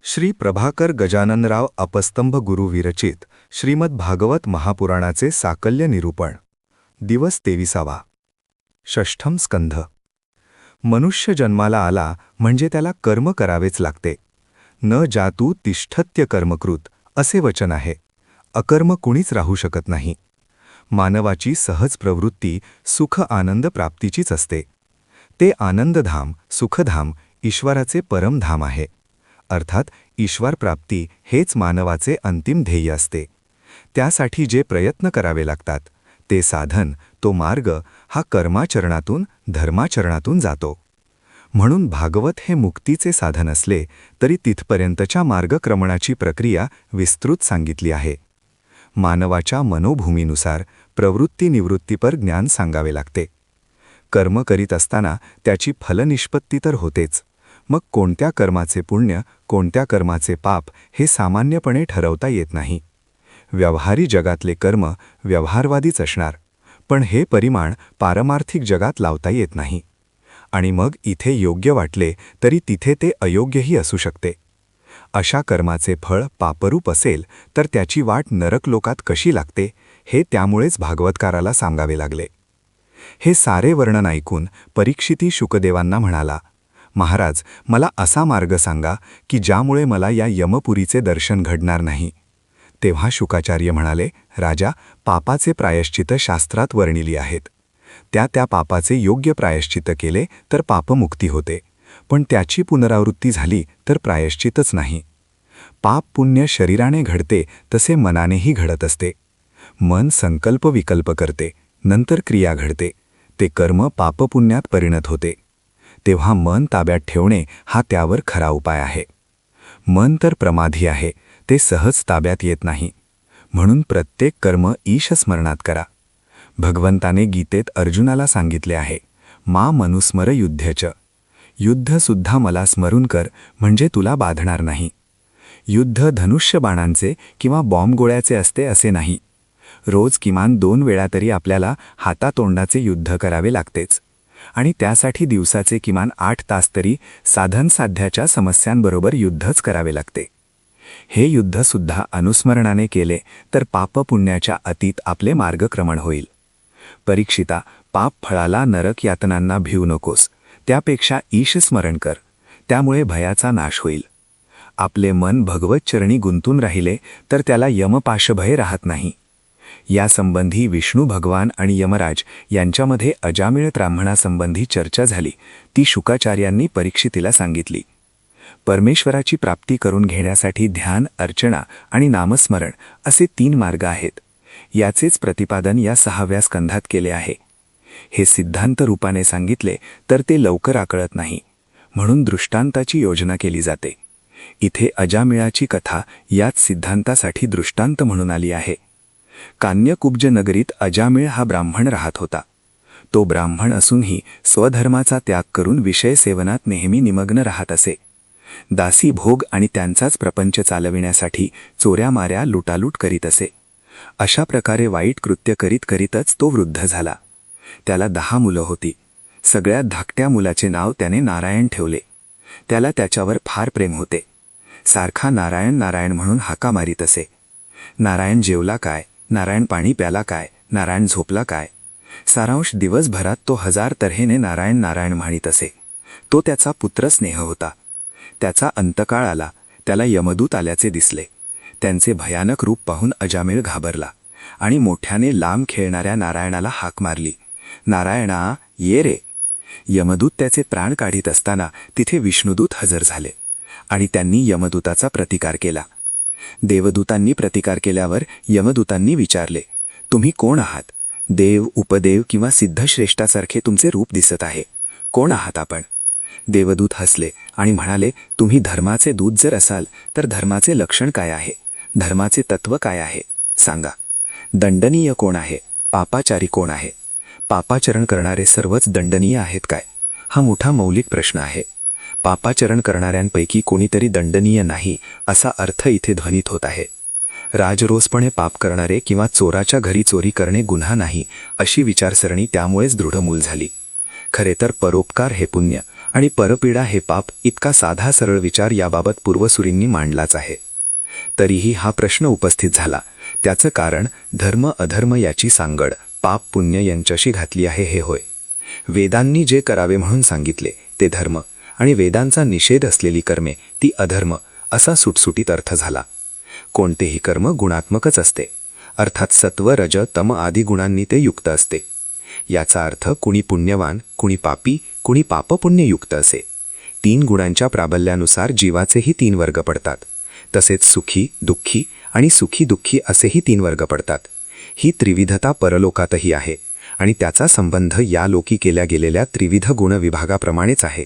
श्री प्रभाकर गजाननराव अपस्तंभ गुरु विरचित श्रीमद भागवत महापुराणाचे साकल्य निरूपण दिवस 23वा षष्ठम स्कंध। मनुष्य जन्माला आला म्हणजे त्याला कर्म करावेच लागते। न जातु तिष्ठत्य कर्मकृत असे वचन आहे। अकर्म कुणीच राहू शकत नाही। मानवाची सहज प्रवृत्ती सुख आनंद प्राप्तीचीच असते। ते आनंदधाम सुखधाम ईश्वराचे परमधाम आहे। अर्थात ईश्वर प्राप्ती हेच मानवाचे अंतिम ध्येय असते। त्यासाठी जे प्रयत्न करावे लागतात ते साधन तो मार्ग हा कर्माचरणातून धर्माचरणातून जातो। म्हणून भागवत हे मुक्तीचे साधन असले तरी तिथपर्यंतच्या मार्गक्रमणाची प्रक्रिया विस्तृत सांगितली आहे। मानवाच्या मनोभूमीनुसार प्रवृत्ती निवृत्तीपर ज्ञान सांगावे लागते। कर्म करीत असताना त्याची फलनिष्पत्ती तर होतेच, मग कोणत्या कर्माचे पुण्य कोणत्या कर्माचे पाप हे सामान्यपणे ठरवता येत नाही। व्यवहारी जगातले कर्म व्यवहारवादीच असणार, पण हे परिमाण पारमार्थिक जगात लावता येत नाही। आणि मग इथे योग्य वाटले तरी तिथे ते अयोग्यही असू शकते। अशा कर्माचे फळ पापरूप असेल तर त्याची वाट नरकलोकात कशी लागते हे त्यामुळेच भागवतकाराला सांगावे लागले। हे सारे वर्णन ऐकून परीक्षिती शुकदेवांना म्हणाला, महाराज, मला असा मार्ग सांगा की ज्यामुळे मला या यमपुरीचे दर्शन घडणार नाही। तेव्हा शुकाचार्य म्हणाले, राजा, पापाचे प्रायश्चित शास्त्रात वर्णिली आहेत। त्या पापाचे योग्य प्रायश्चित केले तर पापमुक्ती होते, पण त्याची पुनरावृत्ती झाली तर प्रायश्चितच नाही। पाप पुण्य शरीराने घडते तसे मनानेही घडत असते। मन संकल्प विकल्प करते, नंतर क्रिया घडते, ते कर्म पापपुण्यात परिणत होते। तेव्हा मन ताब्यात ठेवणे हा त्यावर खरा उपाय आहे। मन तर प्रमादी आहे, ते सहज ताब्यात येत नाही। म्हणून प्रत्येक कर्म ईश स्मरणात करा। भगवंताने गीतेत अर्जुनाला सांगितले आहे, मा मनुस्मर युद्धच, युद्ध सुद्धा मला स्मरून कर म्हणजे तुला बाधणार नाही। युद्ध धनुष्य बाणांचे किंवा बॉम्बगोळ्याचे असते असे नाही। रोज किमान 2 वेळा तरी आपल्याला हातातोंडाचे युद्ध करावे लागतेच, आणि त्यासाठी दिवसाचे किमान 8 तास तरी साधनसाध्याच्या समस्यांबरोबर युद्धच करावे लागते। हे युद्ध सुद्धा अनुस्मरणाने केले तर पापपुण्याच्या अतीत आपले मार्गक्रमण होईल। परीक्षिता, पाप फळाला नरक यातनांना भिवू नकोस, त्यापेक्षा ईश स्मरण कर, त्यामुळे भयाचा नाश होईल। आपले मन भगवत चरणी गुंतून राहिले तर त्याला यमपाशभय राहत नाही। यासंबंधी विष्णू भगवान आणि यमराज यांच्यामध्ये अजामिळ ब्राह्मणासंबंधी चर्चा झाली, ती शुकाचार्यांनी परीक्षितीला सांगितली। परमेश्वराची प्राप्ती करून घेण्यासाठी ध्यान, अर्चना आणि नामस्मरण असे 3 मार्ग आहेत। याचेच प्रतिपादन या 6व्या स्कंधात केले आहे। हे सिद्धांत रूपाने सांगितले तर ते लवकर आकळत नाही, म्हणून दृष्टांताची योजना केली जाते। इथे अजामिळाची कथा याच सिद्धांतासाठी दृष्टांत म्हणून आली आहे। कान्यकुब्ज नगरीत अजामिळ हा ब्राह्मण राहत होता। तो ब्राह्मण असूनही स्वधर्माचा त्याग करून विषय सेवनात नेहमी निमग्न राहत असे। दासी भोग आणि त्यांचाच प्रपंच चालविण्यासाठी चोऱ्या माऱ्या लुटालूट करीत असे। अशा प्रकारे वाईट कृत्य करीत करीतच तो वृद्ध झाला। त्याला 10 मुलं होती। सगळ्यात धाकट्या मुलाचे नाव त्याने नारायण ठेवले। त्याला त्याच्यावर फार प्रेम होते। सारखा नारायण नारायण म्हणून हाका मारीत असे। नारायण जेवला काय, नारायण पाणी प्याला काय, नारायण झोपला काय, सारांश दिवसभरात तो 1000 तऱ्हेने नारायण नारायण म्हणत असे। तो त्याचा पुत्र स्नेह होता। त्याचा अंतकाळ आला, त्याला यमदूत आल्याचे दिसले। त्यांचे भयानक रूप पाहून अजामिळ घाबरला आणि मोठ्याने लांब खेळणाऱ्या नारायणाला हाक मारली, नारायणा ये रे। यमदूत त्याचे प्राण काढीत असताना तिथे विष्णुदूत हजर झाले आणि त्यांनी यमदूताचा प्रतिकार केला। देवदूतांनी प्रतिकार केल्यावर यमदूतांनी विचारले, तुम्ही कोण आहात? देव, उपदेव किंवा सिद्धश्रेष्ठासारखे तुमचे रूप दिसत आहे, कोण आहात आपण? देवदूत हसले आणि म्हणाले, तुम्ही धर्माचे दूत जर असाल तर धर्माचे लक्षण काय आहे, धर्माचे तत्व काय आहे सांगा। दंडनीय कोण आहे, पापाचारी कोण आहे? पापाचरण करणारे सर्वच दंडनीय आहेत काय? हा मोठा मौलिक प्रश्न आहे। पापाचरण करणाऱ्यांपैकी कोणीतरी दंडनीय नाही असा अर्थ इथे ध्वनित होत आहे। राजरोसपणे पाप करणारे किंवा चोराच्या घरी चोरी करणे गुन्हा नाही अशी विचारसरणी त्यामुळेच दृढमूल झाली। खरे तर परोपकार हे पुण्य आणि परपीडा हे पाप इतका साधा सरळ विचार याबाबत पूर्वसुरींनी मांडलाच आहे. तरीही हा प्रश्न उपस्थित झाला. त्याचं कारण धर्म अधर्म याची सांगड पाप पुण्य यांच्याशी घातली आहे हे होय. वेदांनी जे करावे म्हणून सांगितले ते धर्म आणि वेदांचा निषेध असलेली कर्मे ती अधर्म असा सुटसुटीत अर्थ झाला. कोणतेही कर्म गुणात्मकच असते, अर्थात सत्व रज तम आदी गुणांनी ते युक्त असते. याचा अर्थ कुणी पुण्यवान, कुणी पापी, कुणी पापपुण्ययुक्त असे. 3 गुणांच्या प्राबल्यानुसार जीवाचेही 3 वर्ग पडतात. तसेच सुखी दुःखी आणि सुखी दुःखी असेही 3 वर्ग पडतात. ही त्रिविधता परलोकातही आहे आणि त्याचा संबंध या लोकी केल्या गेलेल्या त्रिविध गुणविभागाप्रमाणेच आहे.